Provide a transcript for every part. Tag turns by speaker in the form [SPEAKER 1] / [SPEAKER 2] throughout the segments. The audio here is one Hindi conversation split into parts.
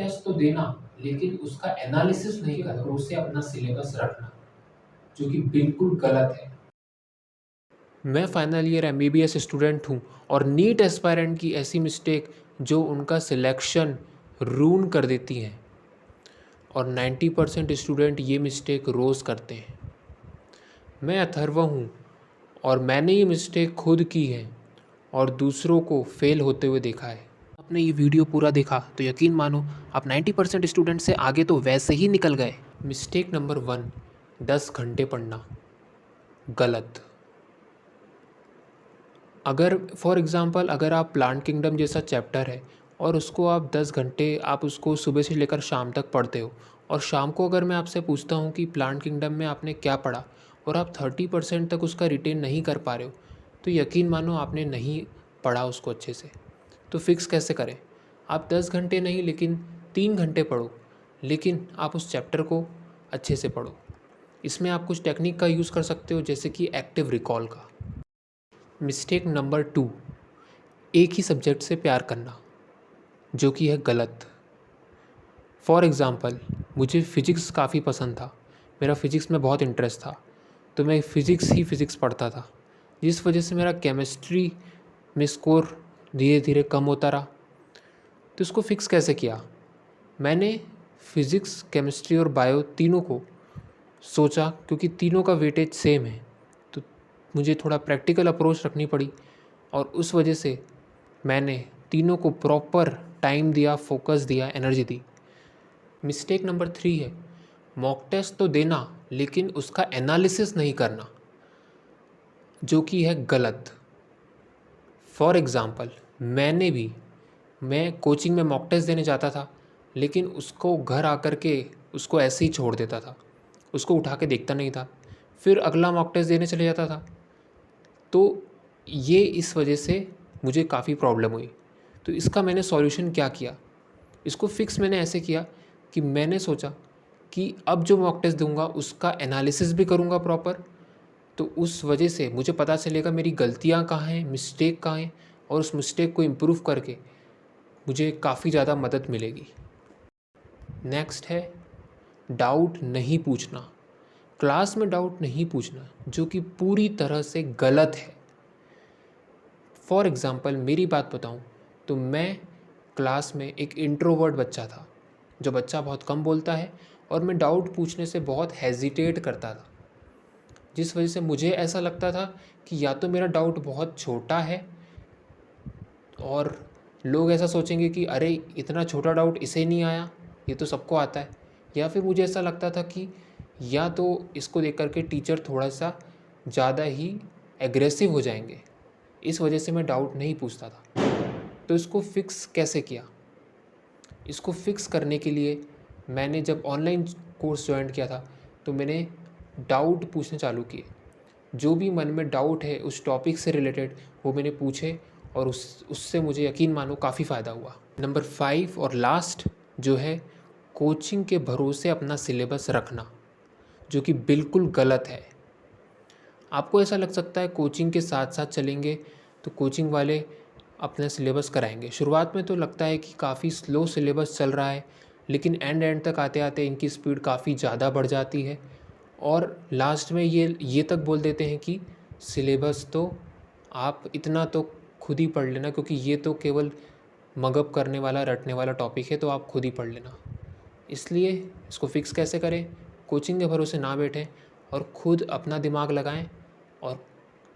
[SPEAKER 1] टेस्ट तो देना लेकिन उसका एनालिसिस नहीं करना, उससे अपना सिलेबस रखना, जो कि बिल्कुल गलत है। मैं फाइनल ईयर एमबीबीएस स्टूडेंट हूँ और नीट एस्पायरेंट की ऐसी मिस्टेक जो उनका सिलेक्शन रून कर देती हैं, और 90% स्टूडेंट ये मिस्टेक रोज़ करते हैं। मैं अथर्व हूँ और मैंने ये मिस्टेक खुद की है और दूसरों को फेल होते हुए देखा है। आपने ये वीडियो पूरा देखा तो यकीन मानो आप 90% स्टूडेंट से आगे तो वैसे ही निकल गए। मिस्टेक नंबर 1, 10 घंटे पढ़ना। गलत। अगर फॉर एग्ज़ाम्पल अगर आप प्लांट किंगडम जैसा चैप्टर है और उसको आप 10 घंटे आप उसको सुबह से लेकर शाम तक पढ़ते हो, और शाम को अगर मैं आपसे पूछता हूँ कि प्लांट किंगडम में आपने क्या पढ़ा और आप 30% तक उसका रिटेन नहीं कर पा रहे हो, तो यकीन मानो आपने नहीं पढ़ा उसको अच्छे से। तो फिक्स कैसे करें? आप 10 घंटे नहीं लेकिन 3 घंटे पढ़ो, लेकिन आप उस चैप्टर को अच्छे से पढ़ो। इसमें आप कुछ टेक्निक का यूज़ कर सकते हो, जैसे कि एक्टिव रिकॉल का। मिस्टेक नंबर 2, एक ही सब्जेक्ट से प्यार करना, जो कि है गलत। फॉर एग्ज़ाम्पल मुझे फ़िज़िक्स काफ़ी पसंद था, मेरा फ़िज़िक्स में बहुत इंटरेस्ट था, तो मैं फ़िज़िक्स पढ़ता था, जिस वजह से मेरा केमिस्ट्री में स्कोर धीरे धीरे कम होता रहा। तो इसको फिक्स कैसे किया? मैंने फ़िज़िक्स, केमिस्ट्री और बायो तीनों को सोचा, क्योंकि तीनों का वेटेज सेम है, तो मुझे थोड़ा प्रैक्टिकल अप्रोच रखनी पड़ी, और उस वजह से मैंने तीनों को प्रॉपर टाइम दिया, फोकस दिया, एनर्जी दी। मिस्टेक नंबर 3 है मॉक टेस्ट तो देना लेकिन उसका एनालिसिस नहीं करना, जो कि है गलत। फॉर एग्ज़ाम्पल मैं कोचिंग में मॉक टेस्ट देने जाता था, लेकिन उसको घर आकर के उसको ऐसे ही छोड़ देता था, उसको उठा के देखता नहीं था, फिर अगला मॉक टेस्ट देने चले जाता था। तो ये इस वजह से मुझे काफ़ी प्रॉब्लम हुई। तो इसका मैंने सॉल्यूशन क्या किया? इसको फिक्स मैंने ऐसे किया कि मैंने सोचा कि अब जो मॉक टेस्ट दूंगा उसका एनालिसिस भी करूंगा प्रॉपर, तो उस वजह से मुझे पता चलेगा मेरी गलतियां कहाँ हैं, मिस्टेक कहाँ हैं, और उस मिस्टेक को इम्प्रूव करके मुझे काफ़ी ज़्यादा मदद मिलेगी। नेक्स्ट है डाउट नहीं पूछना। क्लास में डाउट नहीं पूछना, जो कि पूरी तरह से गलत है। फॉर एग्ज़ाम्पल मेरी बात बताऊं तो मैं क्लास में एक इंट्रोवर्ट बच्चा था, जो बच्चा बहुत कम बोलता है, और मैं डाउट पूछने से बहुत हेजिटेट करता था, जिस वजह से मुझे ऐसा लगता था कि या तो मेरा डाउट बहुत छोटा है और लोग ऐसा सोचेंगे कि अरे इतना छोटा डाउट इसे नहीं आया, ये तो सबको आता है, या फिर मुझे ऐसा लगता था कि या तो इसको देख करके टीचर थोड़ा सा ज़्यादा ही एग्रेसिव हो जाएंगे, इस वजह से मैं डाउट नहीं पूछता था। तो इसको फिक्स कैसे किया? इसको फिक्स करने के लिए मैंने जब ऑनलाइन कोर्स ज्वाइन किया था तो मैंने डाउट पूछने चालू किए। जो भी मन में डाउट है उस टॉपिक से रिलेटेड वो मैंने पूछे, और उससे मुझे यकीन मानो काफ़ी फ़ायदा हुआ। नंबर 5 और लास्ट जो है कोचिंग के भरोसे अपना सिलेबस रखना, जो कि बिल्कुल गलत है। आपको ऐसा लग सकता है कोचिंग के साथ साथ चलेंगे तो कोचिंग वाले अपना सिलेबस कराएंगे। शुरुआत में तो लगता है कि काफ़ी स्लो सिलेबस चल रहा है, लेकिन एंड तक आते आते इनकी स्पीड काफ़ी ज़्यादा बढ़ जाती है, और लास्ट में ये तक बोल देते हैं कि सिलेबस तो आप इतना तो खुद ही पढ़ लेना, क्योंकि ये तो केवल मगअप करने वाला, रटने वाला टॉपिक है, तो आप खुद ही पढ़ लेना। इसलिए इसको फिक्स कैसे करें? कोचिंग के भरोसे ना बैठें और खुद अपना दिमाग लगाएं, और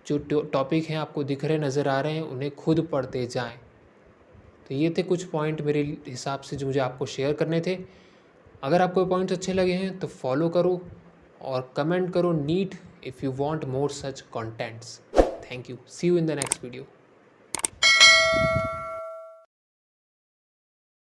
[SPEAKER 1] जो टॉपिक हैं आपको दिख रहे नज़र आ रहे हैं उन्हें खुद पढ़ते जाएं। तो ये थे कुछ पॉइंट मेरे हिसाब से जो मुझे आपको शेयर करने थे। अगर आपको पॉइंट्स अच्छे लगे हैं तो फॉलो करो और कमेंट करो नीट if you want more such contents. Thank you, see you in the next video.